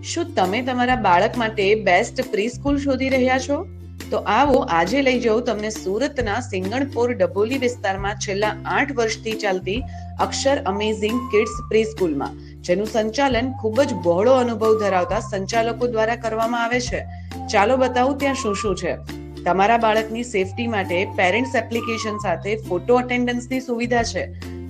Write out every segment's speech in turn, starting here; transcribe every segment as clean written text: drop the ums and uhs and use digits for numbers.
શું તમે તમારા બાળક માટે બેસ્ટ પ્રી સ્કૂલ શોધી રહ્યા છો? તો આવો આજે લઈ જાઉં તમને સુરતના સિંગણપોર ડભોલી વિસ્તારમાં છેલ્લા 8 વર્ષથી ચાલતી અક્ષર અમેઝિંગ કિડ્સ પ્રી સ્કૂલમાં, જેનું સંચાલન ખૂબ જ બહોળો અનુભવ ધરાવતા સંચાલકો દ્વારા કરવામાં આવે છે. ચાલો બતાવું ત્યાં શું શું છે. તમારા બાળકની સેફટી માટે પેરેન્ટ્સ એપ્લિકેશન સાથે ફોટો અટેન્ડન્સની સુવિધા છે.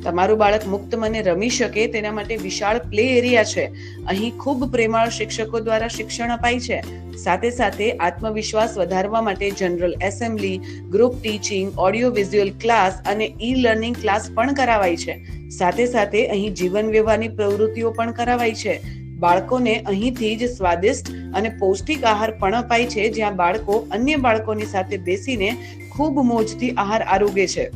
તમારું બાળક મુક્ત મને રમી શકે તેના માટે વિશાળ પ્લે એરિયા છે. અહીં ખૂબ પ્રેમાળ શિક્ષકો દ્વારા શિક્ષણ અપાય છે. સાથે સાથે આત્મવિશ્વાસ વધારવા માટે general assembly, group teaching, audio visual class અને ઈ લર્નિંગ ક્લાસ પણ કરાવાય છે. સાથે સાથે અહીં જીવન વ્યવહારની પ્રવૃત્તિઓ પણ કરાવાય છે. બાળકોને અહીંથી જ સ્વાદિષ્ટ અને પૌષ્ટિક આહાર પણ અપાય છે, જ્યાં બાળકો અન્ય બાળકોની સાથે બેસીને ખૂબ મોજથી આહાર આરોગે છે.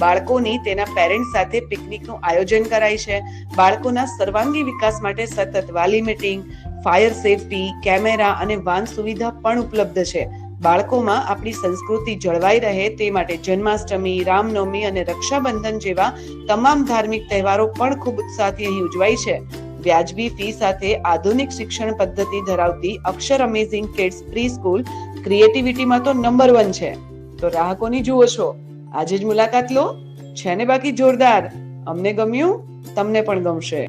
બાળકોની તેના પેરેન્ટ્સ સાથે પિકનિકનું આયોજન કરાય છે. બાળકોના સર્વાંગી વિકાસ માટે સતત વાલી મીટિંગ, ફાયર સેફટી, કેમેરા અને વાન સુવિધા પણ ઉપલબ્ધ છે. બાળકોમાં આપણી સંસ્કૃતિ જળવાઈ રહે તે માટે જન્માષ્ટમી, રામનવમી અને રક્ષાબંધન જેવા તમામ ધાર્મિક તહેવારો પણ ખૂબ ઉત્સાહથી અહીં ઉજવાય છે. વ્યાજબી ફી સાથે આધુનિક શિક્ષણ પદ્ધતિ ધરાવતી અક્ષર અમેઝિંગ કિડ્સ પ્રી સ્કૂલ ક્રિએટિવિટીમાં તો નંબર 1 છે. તો રાહ કોની જુઓ છો? આજે જ મુલાકાત લો. છે ને બાકી જોરદાર. અમને ગમ્યું, તમને પણ ગમશે.